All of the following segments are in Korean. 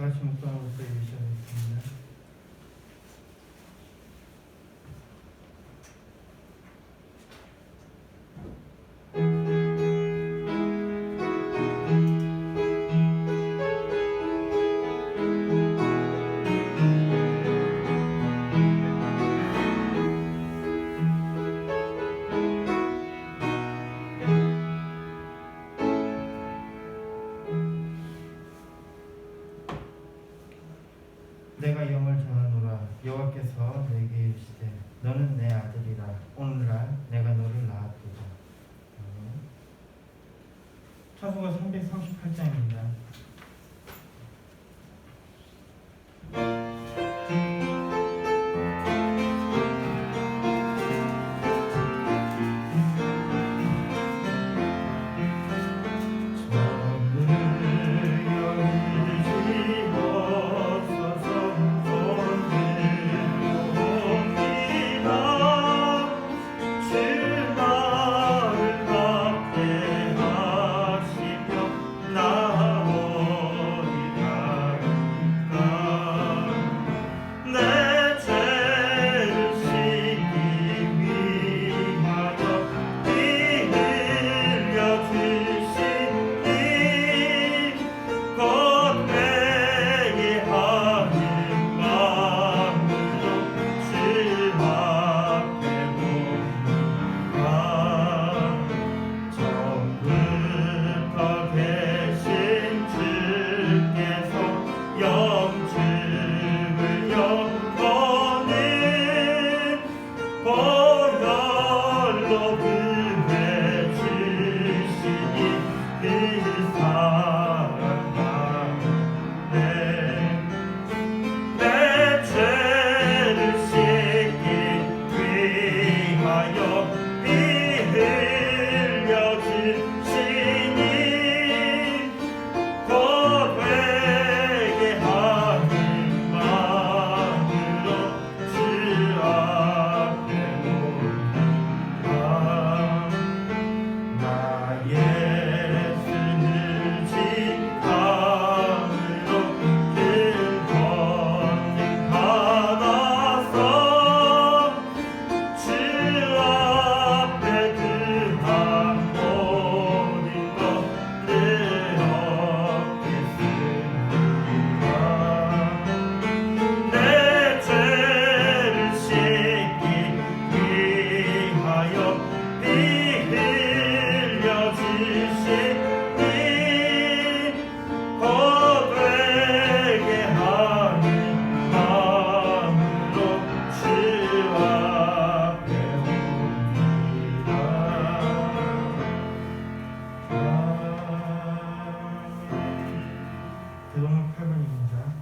다 같이 묵상으로서 읽으셔야겠습니다. 내가 영을 전하노라. 여호와께서 내게 이르시되 너는 내 아들이라. 오늘날 내가 너를 낳았도다. 차수가 338장입니다. 교동문 8번입니다.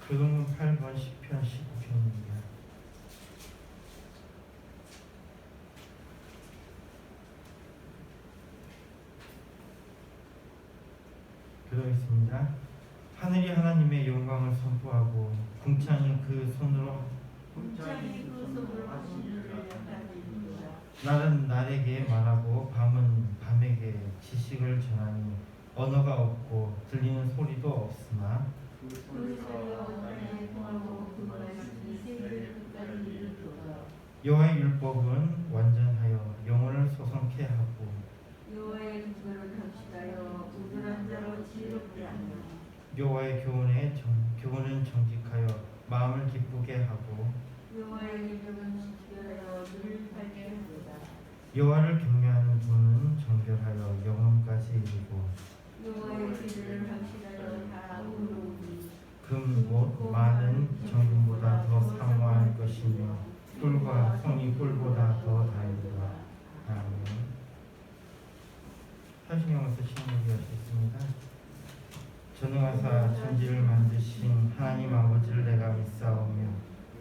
교동문 8번 10편 19편입니다. 기도하겠습니다. 하늘이 하나님의 영광을 선포하고 궁창이 그 손으로 하시는 영광입니다. 날은 날에게 말하고 밤은 밤에게 지식을 전하니 언어가 없고 들리는 소리도 없으나 그 소리가 나의 통하고 그 말씀이 세계를 끝까지 이르도다. 여호와의 율법은 완전하여 영혼을 소성케 하고 여호와의 기도를 감시하여 우둔한 자로 지혜롭게 하며 여호와의 교훈은 정직하여 마음을 기쁘게 하고 여호와의 이름은 지켜하여 눈을 밝게 하도다. 여호와를 경외하는 눈은 정결하여 영혼까지 이르고 여호와의 길을 감시하여 다 의로우니 금못 많은 정금보다 더 사모할 것이며 꿀과 성이 꿀보다 더 달도다. 아멘. 사신경에서 신문기하셨습니다. 전능하사 천지를 만드신 하나님 아버지를 내가 믿사오며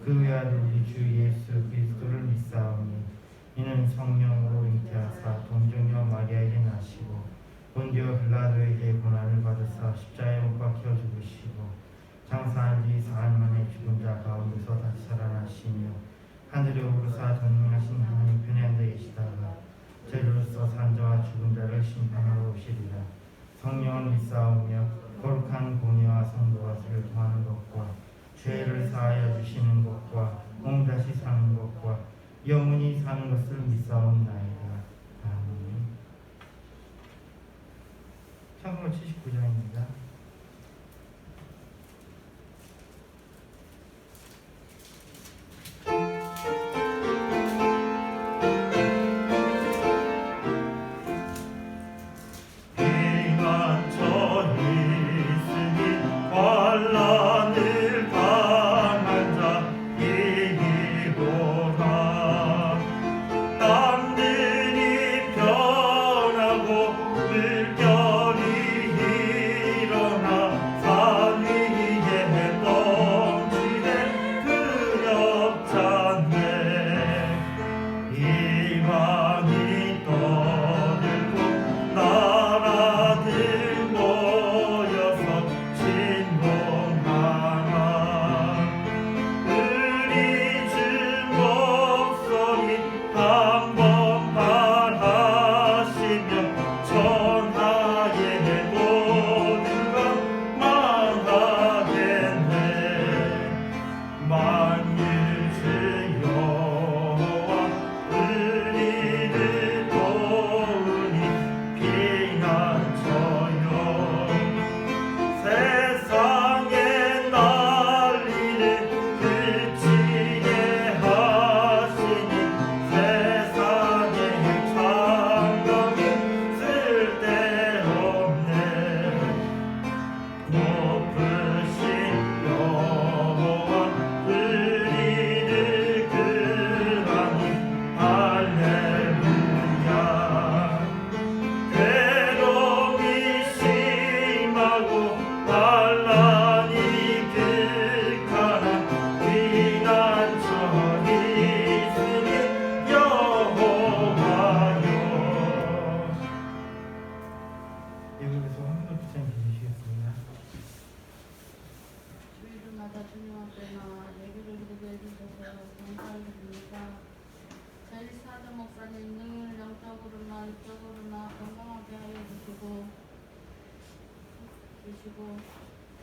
그 외아들 우리 주 예수 그리스도를 믿사오니 이는 성령으로 잉태하사 동정녀 마리아에게 나시고 본디오 빌라도에게 고난을 받으사 십자가에 못 박혀 죽으시고 장사한 지 사흘 만에 죽은 자 가운데서 다시 살아나시며 하늘에 오르사 전능하신 하나님 편에 앉아 계시다가 죄로서 산 자와 성령을 믿사오며 거룩한 공의와 성도 가수를 통하는 것과 죄를 사하여 주시는 것과 몸 다시 사는 것과 영원히 사는 것을 믿사옵나이다. 아멘. 참고로 79장입니다.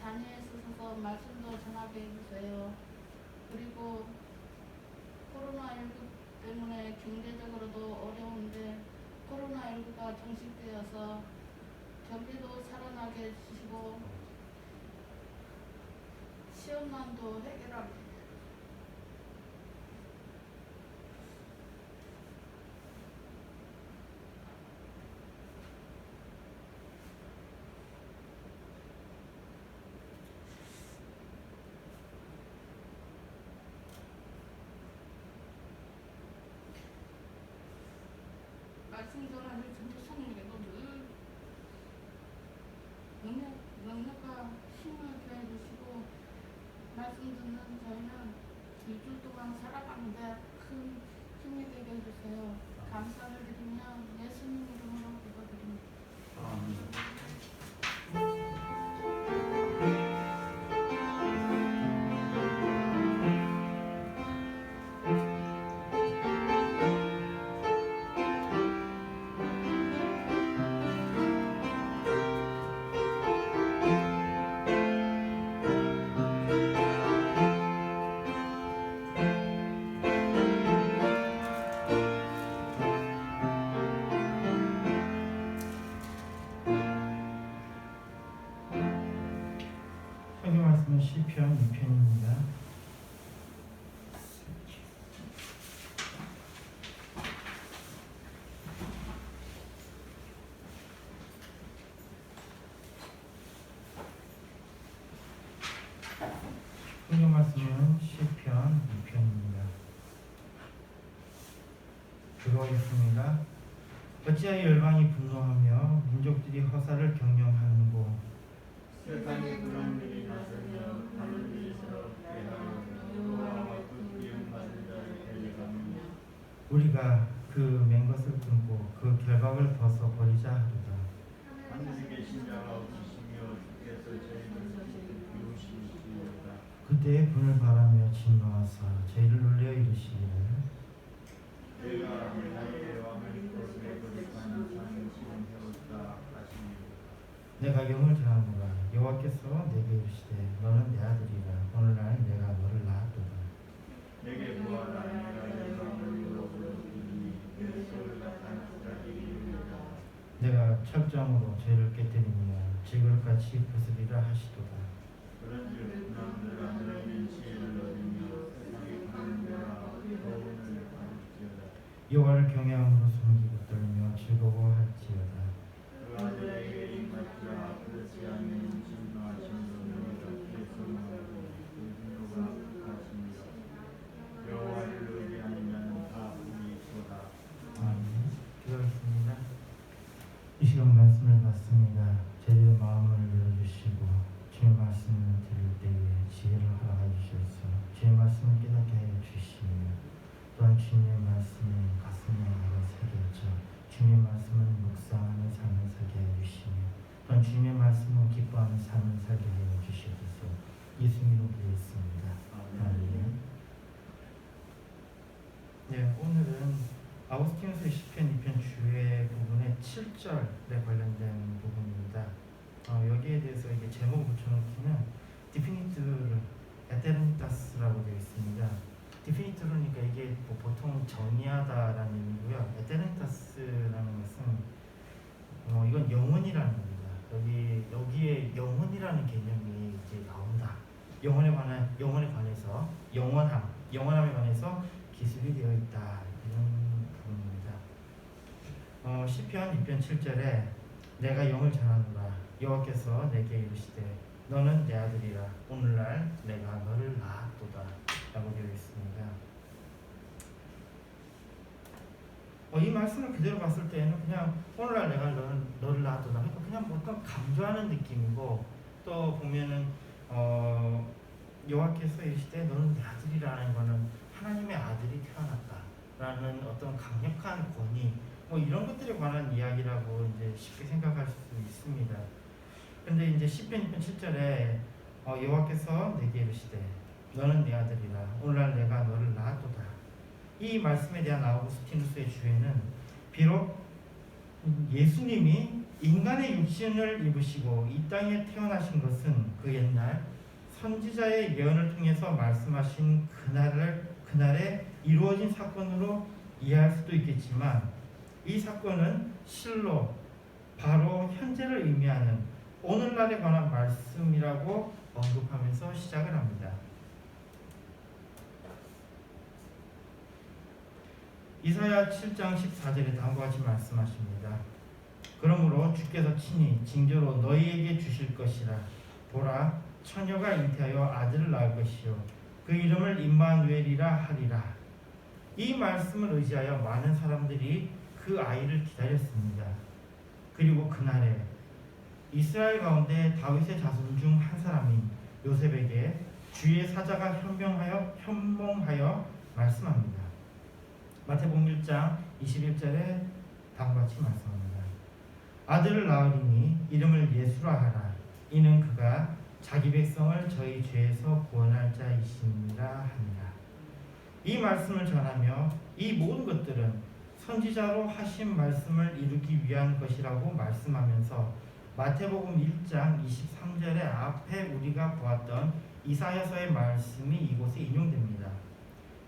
단위에 서서 말씀도 전하게 해주세요. 그리고 코로나19 때문에 경제적으로도 어려운데 코로나19가 종식되어서 경기도 살아나게 해주시고 시험난도 해결하게 말씀 전하는 전도사님에게도 늘 능력과 힘을 더해주시고 말씀 듣는 저희는 2주 동안 살아가는데 큰 힘이 되게 해주세요. 감사를 드리며 예수님 이름으로 기도드립니다. 시편 2편입니다. 성경 말씀은 시편 2편입니다. 기도하겠습니다. 어찌하여 열방이 분노하며 민족들이 허사를 경영하는고 세상에 그런 일이 나서며 하는 일에서 대하여 여호와와 그 기름 받은 자를 데려가느냐. 우리가 그 맨 것을 끊고 그 결박을 벗어 버리자 하도다. 하늘에 계신 자가 없으시며 주께서 저희를 비우시니이다. 그때의 분을 바라며 진노하사 저희를 놀려 이르시기를 내가 나의 왕을 이곳에 거룩한 산을 지은 해왔다 하시니 내가 영을 전하노라. 여호와께서 내게 이르시되 너는 내 아들이라. 오늘날 내가 너를 낳았도다. 내게 구하라. 내가 내 마음을 열어보리니 내 소를 나타나까지 이르리라. 내가 철장으로 죄를 깨뜨리며 지글같이 부수리라 하시도다. 그런즉 나는 하나님의 지혜를 얻으며 세상에 가는 자라 여호와를 바라지어다. 여호와를 경외함으로 섬기고 떨며 즐거워할지어다. 그 아들에게 임하시라. 그렇지 않으면 진노하신 분을 어떻게 소망하고 그 분노가 극하십니까. 여호와를 의지하는 자는 다 복이 있도다. 아멘. 기도하겠습니다. 이 시간 말씀을 받습니다. 제대로 마음을 열어주시고 주의 말씀을 들을 때에 지혜를 허락해 주셔서 주의 말씀을 깨닫게 하여 주시며 또한 주님의 말씀에 가슴에 하나 새겨져 주님의 말씀을 묵상하는 삶을 살게 하여 주시며 또한 주님의 말씀을 기뻐하는 삶을 살게 하여 주시옵소서. 예수님으로 기도했습니다. 아멘. 네, 오늘은 아우구스티누스의 시편 2편 주의 부분의 7절에 관련된 부분입니다. 여기에 대해서 이게 제목을 붙여놓기는 디피니트르 에테르니타스라고 되어 있습니다. 디피니트르니까 이게 뭐 보통 정의하다라는 의미고요. 에테르니타스라는 것은 이건 영혼이라는 겁니다. 여기에 영혼이라는 개념이 이제 나온다. 영혼에 관해서 영원함에 관해서 기술이 되어 있다. 이런 부분입니다. 시편 2편 7절에 내가 영을 전하노라. 여호와께서 내게 이르시되 너는 내 아들이라. 오늘날 내가 너를 낳았도다. 라고 되어 있습니다. 이 말씀을 그대로 봤을 때는 그냥 오늘날 내가 너를 낳았도다. 그러니까 그냥 어떤 강조하는 느낌이고 또 보면은 여호와께서 이르시되 너는 내 아들이라는 거는 하나님의 아들이 태어났다라는 어떤 강력한 권위 이런 것들에 관한 이야기라고 이제 쉽게 생각할 수 있습니다. 근데 이제 시편 2편 7절에 여호와께서 내게 이르시되 너는 내 아들이라. 오늘날 내가 너를 낳았도다. 이 말씀에 대한 아우구스티누스의 주에는 비록 예수님이 인간의 육신을 입으시고 이 땅에 태어나신 것은 그 옛날 선지자의 예언을 통해서 말씀하신 그날에 이루어진 사건으로 이해할 수도 있겠지만 이 사건은 실로 바로 현재를 의미하는 오늘날에 관한 말씀이라고 언급하면서 시작을 합니다. 이사야 7장 14절에 다음과 같이 말씀하십니다. 그러므로 주께서 친히 징조로 너희에게 주실 것이라. 보라, 처녀가 잉태하여 아들을 낳을 것이요 그 이름을 임마누엘이라 하리라. 이 말씀을 의지하여 많은 사람들이 그 아이를 기다렸습니다. 그리고 그날에 이스라엘 가운데 다윗의 자손 중 한 사람인 요셉에게 주의 사자가 현몽하여 말씀합니다. 마태복음 1장 21절에 다음과 같이 말씀합니다. 아들을 낳으리니 이름을 예수라 하라. 이는 그가 자기 백성을 저희 죄에서 구원할 자이시니라 하니라. 이 말씀을 전하며 이 모든 것들은 선지자로 하신 말씀을 이루기 위한 것이라고 말씀하면서 마태복음 1장 23절에 앞에 우리가 보았던 이사야서의 말씀이 이곳에 인용됩니다.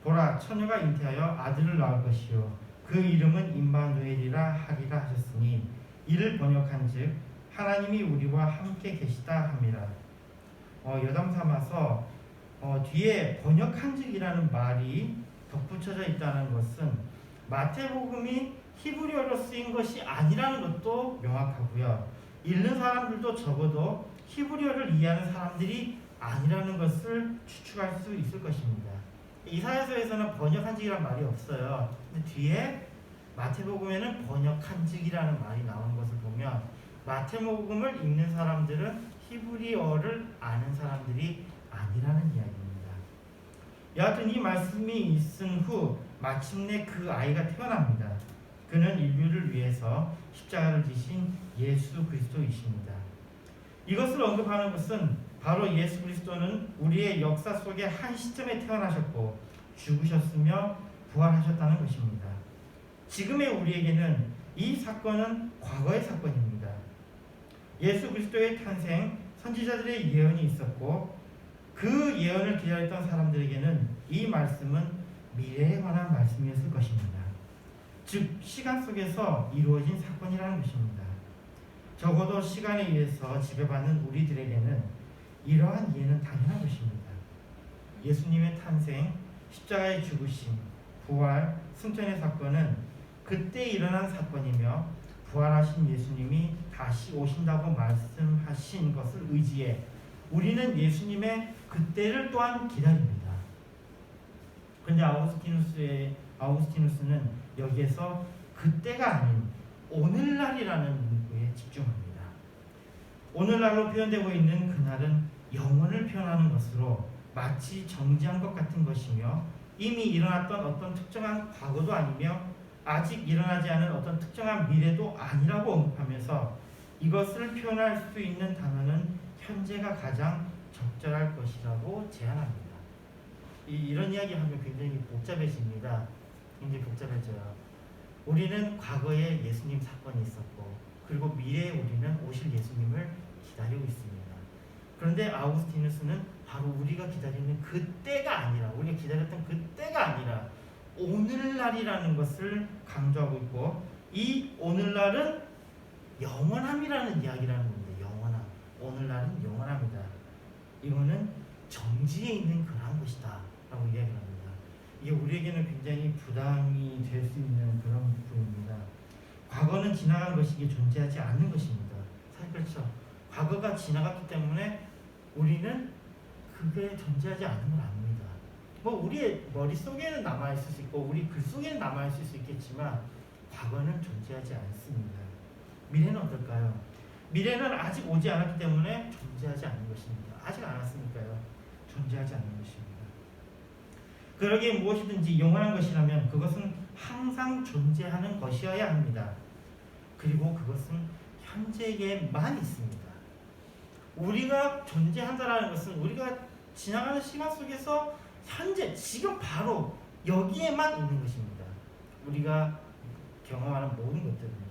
보라, 처녀가 잉태하여 아들을 낳을 것이요 그 이름은 임마누엘이라 하리라 하셨으니 이를 번역한즉 하나님이 우리와 함께 계시다 함이라. 여담 삼아서 뒤에 번역한즉이라는 말이 덧붙여져 있다는 것은 마태복음이 히브리어로 쓰인 것이 아니라는 것도 명확하고요. 읽는 사람들도 적어도 히브리어를 이해하는 사람들이 아니라는 것을 추측할 수 있을 것입니다. 이사야서에서는 번역한즉이라는 말이 없어요. 근데 뒤에 마태복음에는 번역한즉이라는 말이 나오는 것을 보면 마태복음을 읽는 사람들은 히브리어를 아는 사람들이 아니라는 이야기입니다. 여하튼 이 말씀이 있은 후 마침내 그 아이가 태어납니다. 그는 인류를 위해서 십자가를 지신 예수 그리스도이십니다. 이것을 언급하는 것은 바로 예수 그리스도는 우리의 역사 속의 한 시점에 태어나셨고 죽으셨으며 부활하셨다는 것입니다. 지금의 우리에게는 이 사건은 과거의 사건입니다. 예수 그리스도의 탄생, 선지자들의 예언이 있었고 그 예언을 기다렸던 사람들에게는 이 말씀은 미래에 관한 말씀이었을 것입니다. 즉 시간 속에서 이루어진 사건이라는 것입니다. 적어도 시간에 의해서 지배받는 우리들에게는 이러한 이해는 당연한 것입니다. 예수님의 탄생, 십자가의 죽으심, 부활, 승천의 사건은 그때 일어난 사건이며 부활하신 예수님이 다시 오신다고 말씀하신 것을 의지해 우리는 예수님의 그때를 또한 기다립니다. 그런데 아우구스티누스는 여기에서 그때가 아닌 오늘날이라는 문구에 집중합니다. 오늘날로 표현되고 있는 그날은 영원을 표현하는 것으로 마치 정지한 것 같은 것이며 이미 일어났던 어떤 특정한 과거도 아니며 아직 일어나지 않은 어떤 특정한 미래도 아니라고 언급하면서 이것을 표현할 수 있는 단어는 현재가 가장 적절할 것이라고 제안합니다. 이런 이야기하면 굉장히 복잡해집니다. 굉장히 복잡해져요. 우리는 과거에 예수님 사건이 있었고 그리고 미래에 우리는 오실 예수님을 기다리고 있습니다. 그런데 아우구스티누스는 바로 우리가 기다리는 그때가 아니라 우리가 기다렸던 그때가 아니라 오늘날이라는 것을 강조하고 있고 이 오늘날은 영원함이라는 이야기라는 겁니다. 영원함. 오늘날은 영원합니다. 이거는 정지에 있는 그런 것이다 라고 이야기합니다. 이게 우리에게는 굉장히 부담이 될 수 있는 그런 부분입니다. 과거는 지나간 것이기 존재하지 않는 것입니다. 사실 그렇죠. 과거가 지나갔기 때문에 우리는 그게 존재하지 않는 걸 압니다. 뭐 우리의 머릿속에는 남아있을 수 있고 우리 글 속에는 남아있을 수 있겠지만 과거는 존재하지 않습니다. 미래는 어떨까요? 미래는 아직 오지 않았기 때문에 존재하지 않는 것입니다. 아직 안 왔으니까요. 존재하지 않는 것입니다. 그러기에 무엇이든지 영원한 것이라면 그것은 항상 존재하는 것이어야 합니다. 그리고 그것은 현재에만 있습니다. 우리가 존재한다는 것은 우리가 지나가는 시간 속에서 현재, 지금 바로 여기에만 있는 것입니다. 우리가 경험하는 모든 것들은요.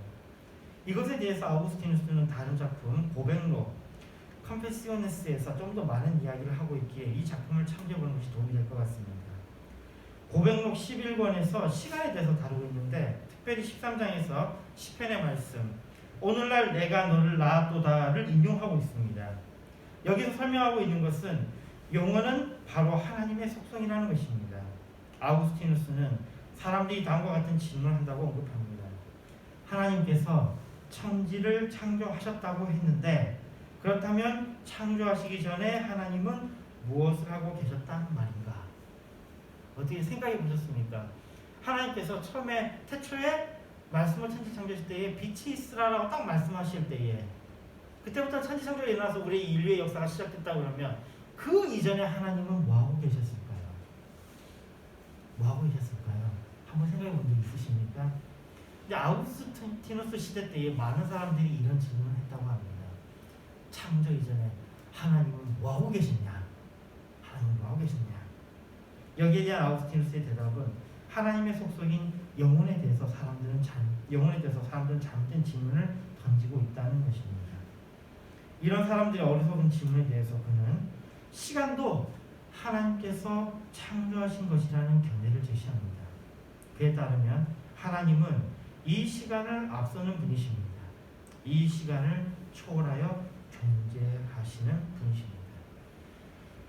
이것에 대해서 아우구스티누스는 다른 작품 고백록 컴페시오네스에서 좀 더 많은 이야기를 하고 있기에 이 작품을 참조해보는 것이 도움이 될 것 같습니다. 고백록 11권에서 시간에 대해서 다루고 있는데 특별히 13장에서 시편의 말씀 오늘날 내가 너를 낳았도다를 인용하고 있습니다. 여기서 설명하고 있는 것은 영혼은 바로 하나님의 속성이라는 것입니다. 아우구스티누스는 사람들이 다음과 같은 질문을 한다고 언급합니다. 하나님께서 천지를 창조하셨다고 했는데 그렇다면 창조하시기 전에 하나님은 무엇을 하고 계셨단 말인가? 어떻게 생각해 보셨습니까? 하나님께서 처음에 태초에 말씀을 천지 창조하실 때에 빛이 있으라라고 딱 말씀하실 때에 그때부터 천지 창조가 일어나서 우리 인류의 역사가 시작됐다고 그러면 그 이전에 하나님은 뭐하고 계셨을까요? 뭐하고 계셨을까요? 한번 생각해 본 적 있으십니까? 근데 아우구스티누스 시대 때에 많은 사람들이 이런 질문을 했다고 합니다. 창조 이전에 하나님은 뭐하고 계셨냐? 하나님은 뭐하고 계셨냐? 여기에 대한 아우구스티누스의 대답은 하나님의 속성인 영혼에 대해서 사람들은 잘못된 질문을 던지고 있다는 것입니다. 이런 사람들의 어리석은 질문에 대해서 그는 시간도 하나님께서 창조하신 것이라는 견해를 제시합니다. 그에 따르면 하나님은 이 시간을 앞서는 분이십니다. 이 시간을 초월하여 존재하시는 분이십니다.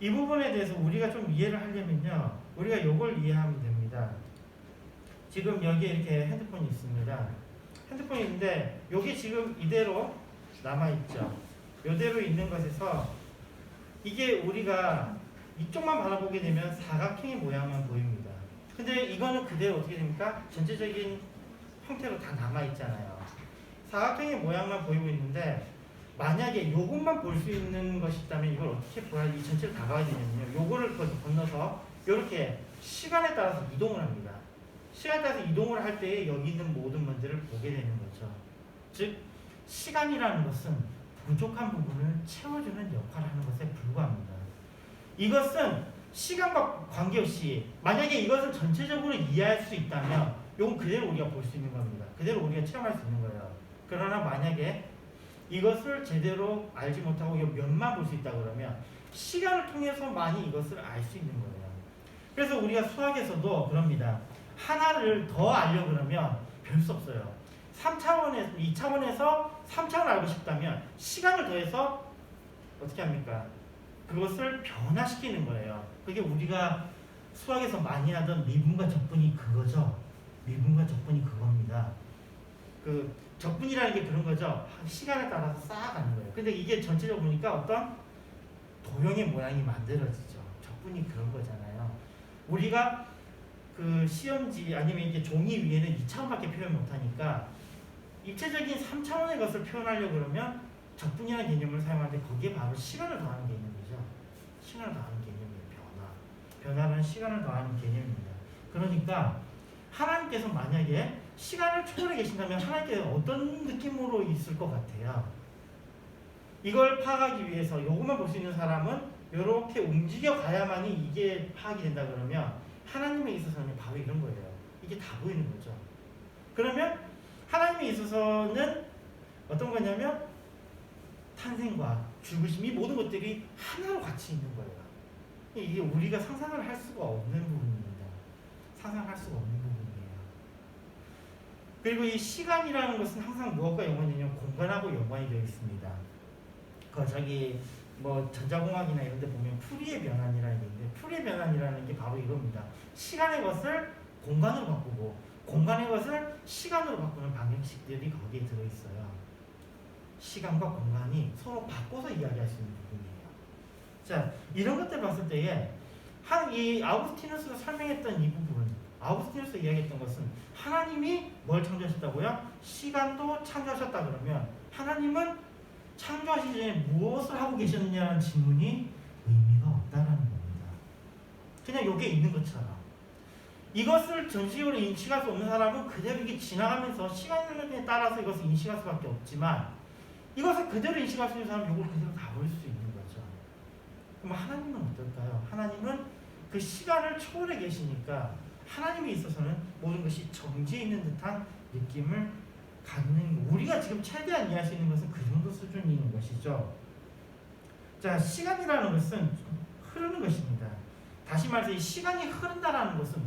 이 부분에 대해서 우리가 좀 이해를 하려면요, 우리가 이걸 이해하면 됩니다. 지금 여기에 이렇게 핸드폰이 있습니다. 핸드폰이 있는데 여기 지금 이대로 남아있죠. 이대로 있는 것에서 이게 우리가 이쪽만 바라보게 되면 사각형의 모양만 보입니다. 근데 이거는 그대로 어떻게 됩니까? 전체적인 형태로 다 남아있잖아요. 사각형의 모양만 보이고 있는데 만약에 이것만 볼 수 있는 것이 있다면 이걸 어떻게 봐야 이 전체를 다 봐야 되냐면요. 요거를 건너서 이렇게 시간에 따라서 이동을 합니다. 시간에 따라서 이동을 할 때 여기 있는 모든 문제를 보게 되는 거죠. 즉 시간이라는 것은 부족한 부분을 채워주는 역할을 하는 것에 불과합니다. 이것은 시간과 관계없이 만약에 이것을 전체적으로 이해할 수 있다면 이건 그대로 우리가 볼 수 있는 겁니다. 그대로 우리가 체험할 수 있는 거예요. 그러나 만약에 이것을 제대로 알지 못하고 면만 볼 수 있다 그러면 시간을 통해서만이 이것을 알 수 있는 거예요. 그래서 우리가 수학에서도 그럽니다. 하나를 더 알려고 그러면 별 수 없어요. 3차원에서 2차원에서 3차원을 알고 싶다면 시간을 더해서 어떻게 합니까? 그것을 변화시키는 거예요. 그게 우리가 수학에서 많이 하던 미분과 적분이 그거죠. 미분과 적분이 그겁니다. 그 적분이라는 게 그런 거죠. 시간에 따라서 쌓아가는 거예요. 근데 이게 전체적으로 보니까 어떤 도형의 모양이 만들어지죠. 적분이 그런 거잖아요. 우리가 그 시험지 아니면 이제 종이 위에는 2차원밖에 표현 못하니까 입체적인 3차원의 것을 표현하려고 그러면 적분이라는 개념을 사용하는데 거기에 바로 시간을 더하는 개념이죠. 시간을 더하는 개념이에요. 변화는 시간을 더하는 개념입니다. 그러니까 하나님께서 만약에 시간을 초월해 계신다면 하나님께서 어떤 느낌으로 있을 것 같아요? 이걸 파악하기 위해서 이것만 볼 수 있는 사람은 이렇게 움직여 가야만이 이게 파악이 된다 그러면 하나님에 있어서는 바로 이런 거예요. 이게 다 보이는 거죠. 그러면 하나님에 있어서는 어떤 거냐면 탄생과 죽으심 이 모든 것들이 하나로 같이 있는 거예요. 이게 우리가 상상을 할 수가 없는 부분입니다. 상상할 수가 없는 부분이에요. 그리고 이 시간이라는 것은 항상 무엇과 연관이 되냐면 공간하고 연관이 되어 있습니다. 저기 뭐 전자공학이나 이런 데 보면 푸리의 변환이라는 게 있는데 푸리의 변환이라는 게 바로 이겁니다. 시간의 것을 공간으로 바꾸고 공간의 것을 시간으로 바꾸는 방정식들이 거기에 들어있어요. 시간과 공간이 서로 바꿔서 이야기할 수 있는 부분이에요. 자, 이런 것들 봤을 때에 이 아우구스티누스가 설명했던 이 부분, 아우구스티누스가 이야기했던 것은 하나님이 뭘 창조하셨다고요? 시간도 창조하셨다 그러면 하나님은 창조하시기 전에 무엇을 하고 계셨느냐는 질문이 의미가 없다라는 겁니다. 그냥 여기에 있는 것처럼. 이것을 전식으로 인식할 수 없는 사람은 그대로 이게 지나가면서 시간에 따라서 이것을 인식할 수밖에 없지만 이것을 그대로 인식할 수 있는 사람은 이걸 그대로 다 볼 수 있는 거죠. 그럼 하나님은 어떨까요? 하나님은 그 시간을 초월해 계시니까 하나님에 있어서는 모든 것이 정지해 있는 듯한 느낌을 갖는, 우리가 지금 최대한 이해할 수 있는 것은 그 정도 수준인 것이죠. 자, 시간이라는 것은 흐르는 것입니다. 다시 말해서 이 시간이 흐른다라는 것은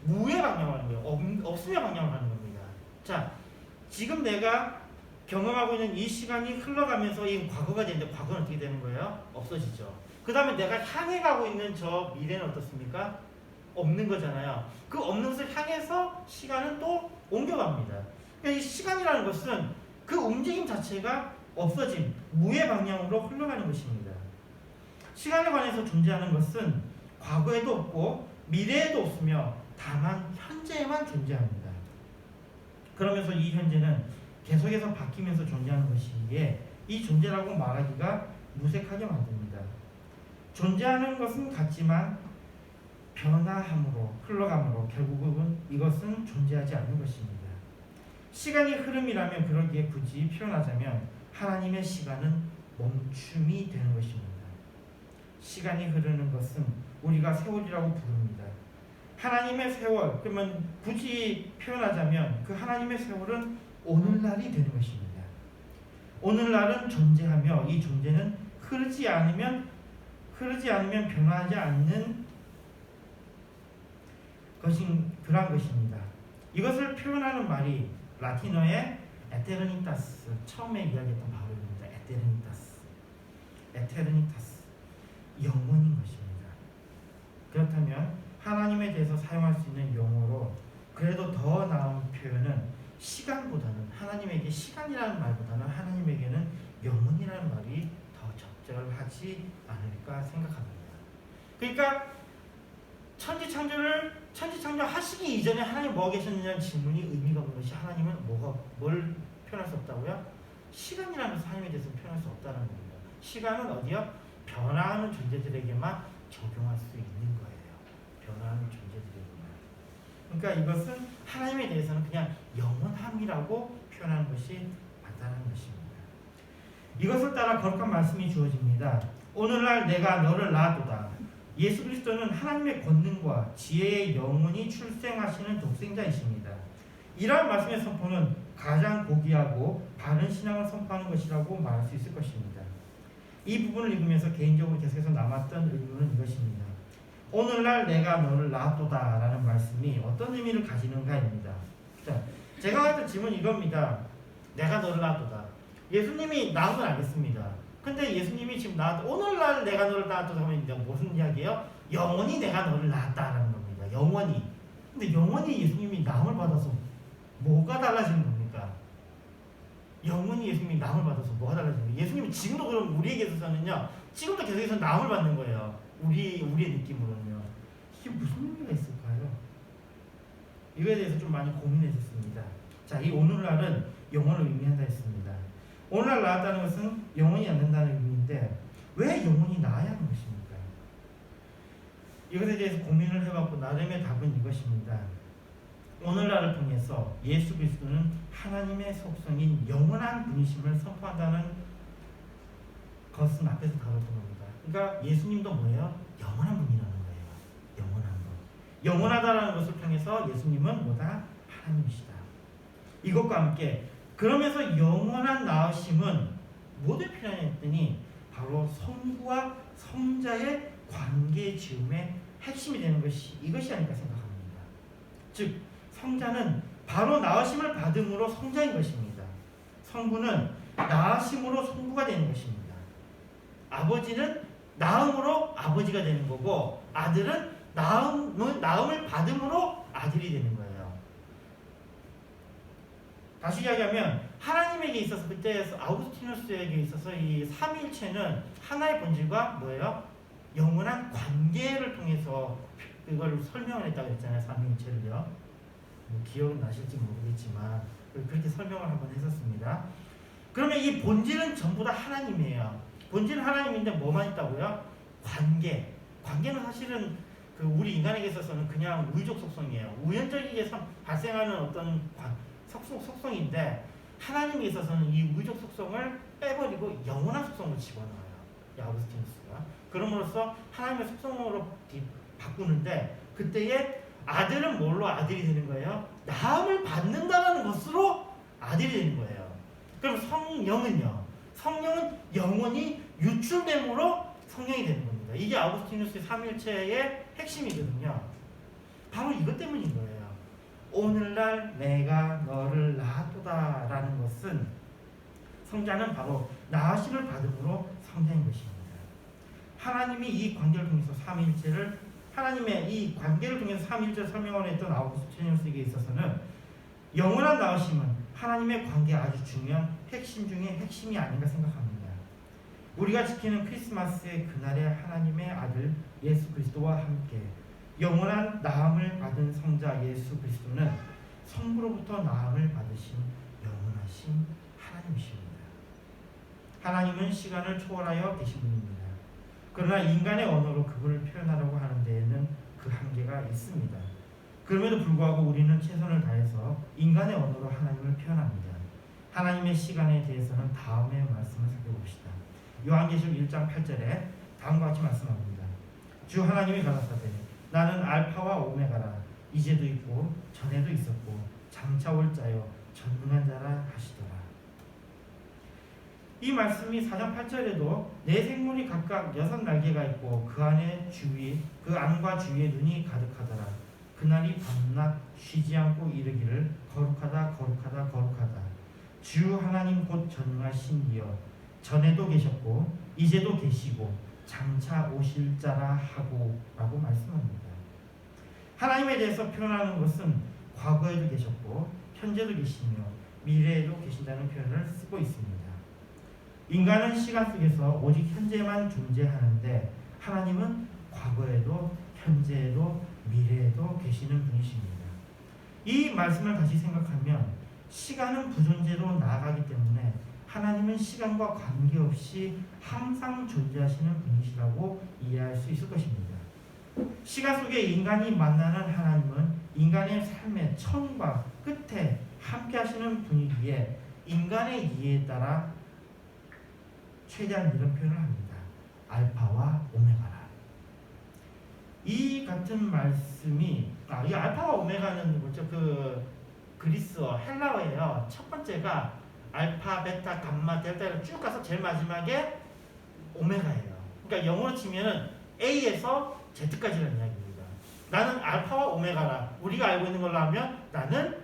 무에 방향하는 거예요. 없으며 방향하는 겁니다. 자, 지금 내가 경험하고 있는 이 시간이 흘러가면서 이 과거가 되는데 과거는 어떻게 되는 거예요? 없어지죠. 그 다음에 내가 향해 가고 있는 저 미래는 어떻습니까? 없는 거잖아요. 그 없는 것을 향해서 시간은 또 옮겨갑니다. 그러니까 이 시간이라는 것은 그 움직임 자체가 없어진 무의 방향으로 흘러가는 것입니다. 시간에 관해서 존재하는 것은 과거에도 없고 미래에도 없으며 다만 현재에만 존재합니다. 그러면서 이 현재는 계속해서 바뀌면서 존재하는 것이기에 이 존재라고 말하기가 무색하게 만듭니다. 존재하는 것은 같지만 변화함으로 흘러감으로 결국은 이것은 존재하지 않는 것입니다. 시간이 흐름이라면 그러기에 굳이 표현하자면 하나님의 시간은 멈춤이 되는 것입니다. 시간이 흐르는 것은 우리가 세월이라고 부릅니다. 하나님의 세월, 그러면 굳이 표현하자면 그 하나님의 세월은 오늘날이 되는 것입니다. 오늘날은 존재하며 이 존재는 흐르지 않으면 변화하지 않는 것인 그러한 것입니다. 이것을 표현하는 말이 라틴어의 에테르니타스, 처음에 이야기했던 바울입니다. 에테르니타스, 영원인 것입니다. 그렇다면 하나님에 대해서 사용할 수 있는 용어로 그래도 더 나은 표현은 시간보다는, 하나님에게 시간이라는 말보다는 하나님에게는 영원이라는 말이 더 적절하지 않을까 생각합니다. 그러니까 천지창조 하시기 이전에 하나님 뭐가 계셨느냐는 질문이 의미가 없는 것이, 하나님은 뭘 표현할 수 없다고요? 시간이라는 것을 하나님에 대해서 표현할 수 없다는 겁니다. 시간은 어디요? 변화하는 존재들에게만 적용할 수 있는 거예요. 변화하는 존재들에게만. 그러니까 이것은 하나님에 대해서는 그냥 영원함이라고 표현하는 것이 맞다는 것입니다. 이것을 따라 거룩한 말씀이 주어집니다. 오늘날 내가 너를 낳았도다. 예수 그리스도는 하나님의 권능과 지혜의 영원히 출생하시는 독생자이십니다. 이러한 말씀의 선포는 가장 고귀하고 바른 신앙을 선포하는 것이라고 말할 수 있을 것입니다. 이 부분을 읽으면서 개인적으로 계속해서 남았던 의문은 이것입니다. 오늘날 내가 너를 낳았도다 라는 말씀이 어떤 의미를 가지는가입니다. 자, 제가 했던 질문은 이겁니다. 내가 너를 낳았도다. 예수님이 낳은 건 알겠습니다. 근데 예수님이 지금 오늘날 내가 너를 낳았도다 하면 이제 무슨 이야기예요? 영원히 내가 너를 낳았다라는 겁니다. 영원히. 근데 영원히 예수님이 낳음을 받아서 뭐가 달라지는 겁니까? 영원히 예수님이 낳음을 받아서 뭐가 달라지는 거예요? 예수님이 지금도 그럼 우리에게 있어서는요, 지금도 계속해서 낳음을 받는 거예요. 우리의 느낌으로는요. 이게 무슨 의미가 있을까요? 이거에 대해서 좀 많이 고민했었습니다. 자, 이 오늘날은 영원을 의미한다 했습니다. 오늘날 낳았다는 것은 영원히 않는다는 의미인데 왜 영원히 낳아야 하는 것입니까? 이것에 대해서 고민을 해봤고 나름의 답은 이것입니다. 오늘날을 통해서 예수 그리스도는 하나님의 속성인 영원한 분이심을 선포한다는 것은 앞에서 다뤘던 겁니다. 그러니까 예수님도 뭐예요? 영원한 분이라는 거예요. 영원한 분. 영원하다라는 것을 통해서 예수님은 뭐다? 하나님이시다. 이것과 함께 그러면서 영원한 나으심은 뭐에 필요하냐 했더니 바로 성부와 성자의 관계 지음의 핵심이 되는 것이 이것이 아닐까 생각합니다. 즉 성자는 바로 나으심을 받음으로 성자인 것입니다. 성부는 나으심으로 성부가 되는 것입니다. 아버지는 낳음으로 아버지가 되는 거고 아들은 낳음을 받음으로 아들이 되는 거예요. 다시 이야기하면 하나님에게 있어서 그때 아우구스티누스에게 있어서 이 삼위일체는 하나의 본질과 뭐예요? 영원한 관계를 통해서 그걸 설명을 했다고 했잖아요. 삼위일체를요. 뭐 기억은 나실지 모르겠지만 그렇게 설명을 한번 했었습니다. 그러면 이 본질은 전부 다 하나님이에요. 본질은 하나님인데 뭐만 있다고요? 관계. 관계는 사실은 그 우리 인간에게 있어서는 그냥 우유적 속성이에요. 우연적이게 발생하는 어떤 속성인데 하나님에 있어서는 이 우유적 속성을 빼버리고 영원한 속성을 집어넣어요. 이 아우구스티누스가. 그럼으로써 하나님의 속성으로 바꾸는데 그때에 아들은 뭘로 아들이 되는 거예요? 낳음을 받는다는 것으로 아들이 되는 거예요. 그럼 성령은요? 성령은 영원히 유출됨으로 성령이 되는 겁니다. 이게 아우구스티누스의 삼위일체의 핵심이거든요. 바로 이것 때문인 거예요. 오늘날 내가 너를 낳았도다 라는 것은 성자는 바로 낳으심을 받음으로 성자인 것입니다. 하나님이 이 관계를 통해서 삼위일체를 하나님의 이 관계를 통해서 삼위일체를 설명을 했던 아우구스티누스에게 있어서는 영원한 낳으심은 하나님의 관계에 아주 중요한 핵심 중에 핵심이 아닌가 생각합니다. 우리가 지키는 크리스마스의 그날에 하나님의 아들 예수 그리스도와 함께 영원한 낳음을 받은 성자 예수 그리스도는 성부로부터 낳음을 받으신 영원하신 하나님이십니다. 하나님은 시간을 초월하여 계신 분입니다. 그러나 인간의 언어로 그분을 표현하려고 하는 데에는 그 한계가 있습니다. 그럼에도 불구하고 우리는 최선을 다해서 인간의 언어로 하나님을 표현합니다. 하나님의 시간에 대해서는 다음의 말씀을 살펴봅시다. 요한계시록 1장 8절에 다음과 같이 말씀합니다. 주 하나님이 가라사대 나는 알파와 오메가라 이제도 있고 전에도 있었고 장차 올 자여 전능한 자라 하시더라. 이 말씀이 4장 8절에도 네 생물이 각각 6날개가 있고 그 안과 주위에 눈이 가득하더라. 그날이 밤낮 쉬지 않고 이르기를 거룩하다 거룩하다 거룩하다 주 하나님 곧 전능하신 이여 전에도 계셨고 이제도 계시고 장차 오실 자라 하고 라고 말씀합니다. 하나님에 대해서 표현하는 것은 과거에도 계셨고 현재도 계시며 미래에도 계신다는 표현을 쓰고 있습니다. 인간은 시간 속에서 오직 현재만 존재하는데 하나님은 과거에도 현재에도 미래에도 계시는 분이십니다. 이 말씀을 다시 생각하면 시간은 부존재로 나아가기 때문에 하나님은 시간과 관계없이 항상 존재하시는 분이시라고 이해할 수 있을 것입니다. 시간 속에 인간이 만나는 하나님은 인간의 삶의 처음과 끝에 함께 하시는 분이기에 인간의 이해에 따라 최대한 이런 표현을 합니다. 알파와 오메가라. 이 같은 말씀이 이 알파와 오메가는 뭐죠? 그리스어, 헬라어예요. 첫 번째가 알파, 베타, 감마, 델타로 쭉 가서 제일 마지막에 오메가예요. 그러니까 영어로 치면은 A에서 Z까지라는 이야기입니다. 나는 알파와 오메가라. 우리가 알고 있는 걸로 하면 나는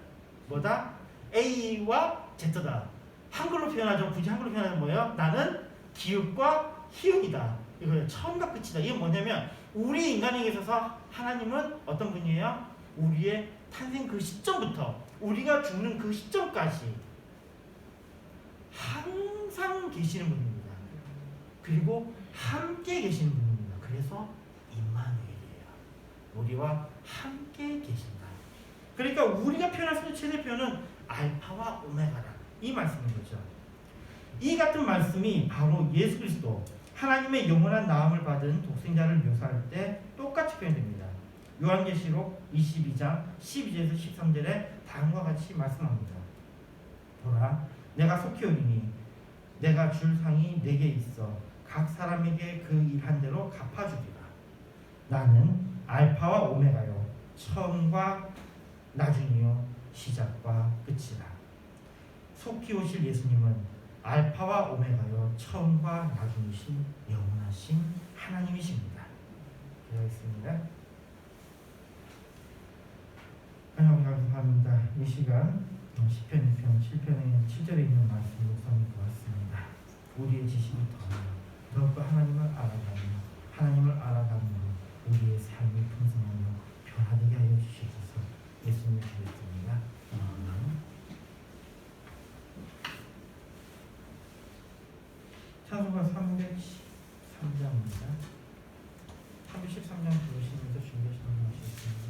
뭐다? A와 Z다. 한글로 표현하죠. 굳이 한글로 표현하면 뭐예요? 나는 기읍과 희읍이다. 이거예요. 처음과 끝이다. 이게 뭐냐면 우리 인간에게 있어서 하나님은 어떤 분이에요? 우리의 탄생 그 시점부터 우리가 죽는 그 시점까지 항상 계시는 분입니다. 그리고 함께 계시는 분입니다. 그래서 임마누엘이에요. 우리와 함께 계신다. 그러니까 우리가 표현할 수 있는 최대 표현은 알파와 오메가라. 이 말씀인 거죠. 이 같은 말씀이 바로 예수 그리스도 하나님의 영원한 나음을 받은 독생자를 묘사할 때 똑같이 표현됩니다. 요한계시록 22장 12절에서 13절에 다음과 같이 말씀합니다. 보라, 내가 속히 오리니 내가 줄 상이 내게 있어 각 사람에게 그 일한 대로 갚아주리라. 나는 알파와 오메가요, 처음과 나중이요, 시작과 끝이라. 속히 오실 예수님은 알파와 오메가요, 처음과 나중이신 영원하신 하나님이십니다. 되어 있습니다. 하나님 감사합니다. 이 시간 시편 2편 7편의 7절에 있는 말씀을 묵상해 보았습니다. 우리의 지식이 더욱더 하나님을 알아가므로 우리의 삶이 풍성하며 변화되게 하여 주시옵소서. 예수님을 기도했습니다. 아멘. 찬송가 313장입니다. 313장 부르시면서 준비하시는 것이 있습니다.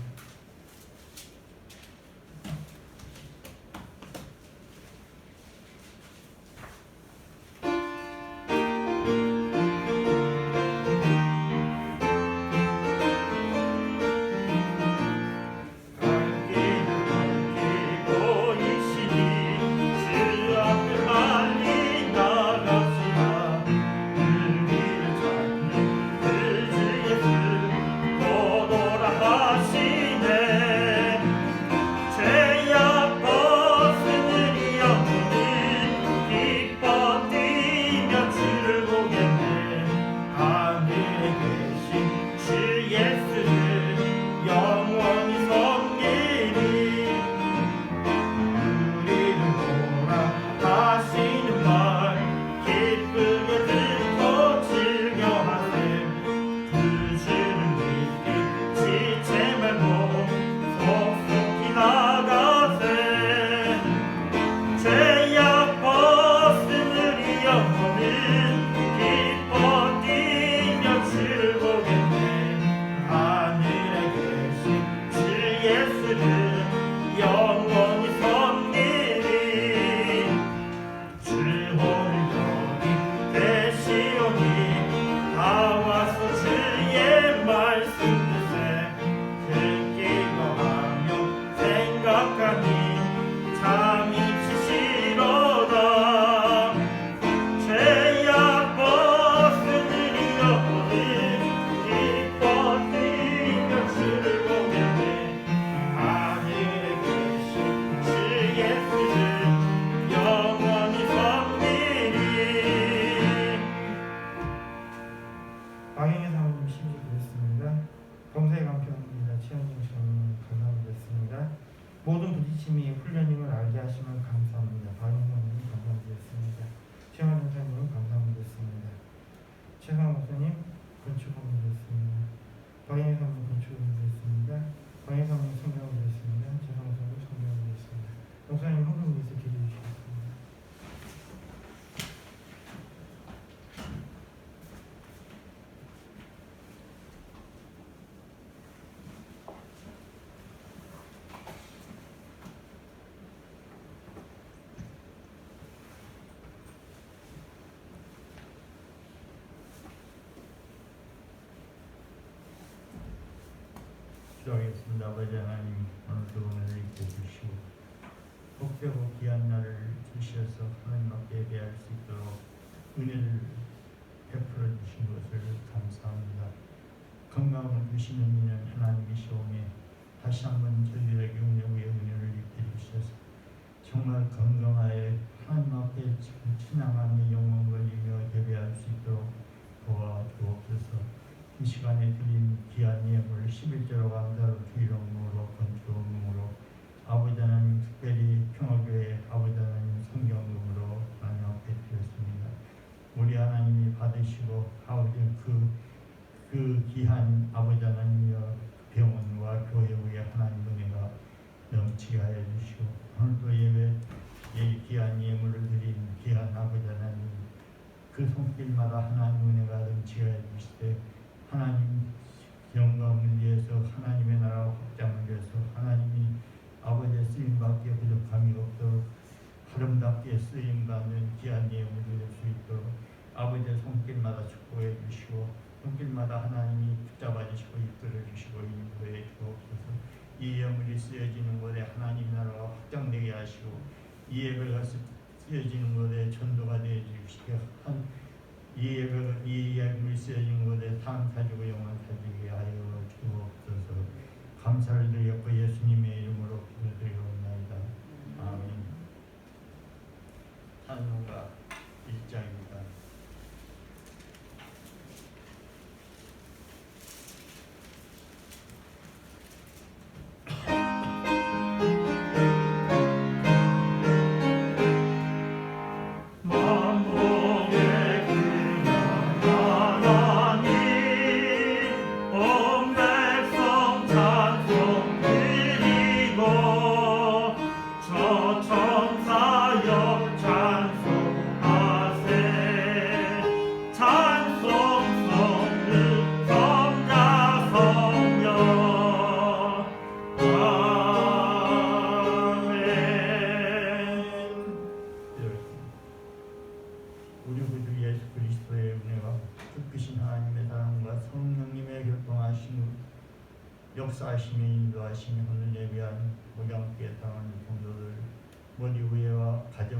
방향의 사모님 심지드렸습니다. 범사의 간편입니다. 최현정 시장님 감사드렸습니다. 모든 부딪힘이 훈련임을 알게 하시면 감사합니다. 방향의 사모님 감사드렸습니다. 최현정 사모님 감사드렸습니다. 최상 목사님 건축원드렸습니다. 방향의 사모님 건축원드렸습니다. 방향의 사모님 성경드렸습니다. 최상 목사님 성경드렸습니다. 목사님 헌금 위해서 기도해 주시겠습니다. 기도하겠습니다. 아버지 하나님, 오늘도 은혜를 입혀 주시고 복되고 귀한 날을 주셔서 하나님 앞에 예배할 수 있도록 은혜를 베풀어 주신 것을 감사합니다. 건강을 주시는 이는 하나님이시오매 다시 한번 저희들에게 은혜의 은혜를 입혀 주셔서 정말 건강하여 하나님 앞에 찬양하며 영원 걸리며 예배할 수 있도록 도와주옵소서. 이 시간에 드린 귀한 예물 11조로 감사로 주일용으로 건축용으로 아버지 하나님 특별히 평화교회 아버지 하나님 성경금으로 하나님 앞에 드렸습니다. 우리 하나님이 받으시고 아버지 그 귀한 아버지 하나님이여 병원과 교회의 하나님 은혜가 넘치게 하여 주시고 오늘도 예배에 귀한 예물을 드린 귀한 아버지 하나님 그 손길마다 하나님 은혜가 넘치게 하여 주시되 하나님 영광을 위해서 하나님의 나라 확장을 위해서 하나님이 아버지의 쓰임받기에 부족함이 없도록 아름답게 쓰임받는 귀한 예물을 드릴 수 있도록 아버지의 손길마다 축복해 주시고 손길마다 하나님이 붙잡아 주시고 이끌어 주시고 인도해 주옵소서. 이 예물이 쓰여지는 곳에 하나님 나라가 확장되게 하시고 이 예배가 쓰여지는 곳에 전도가 되어 주시게 이 예물이 쓰여지는 곳에 삶 사주고 영원 사주게 하여 주옵소서. 감사를 드렸고 예수님의 이름으로 기도드리옵나이다. 아멘. 찬송가 1장입니다. 우리 구주 예수 그리스도의 은혜와 뜻크신 하나님의 사랑과 성령님의 교통하심을 역사하심에 인도하심에 오늘 예배한 우리 함께 당하는 성도들 모두 위에와 가정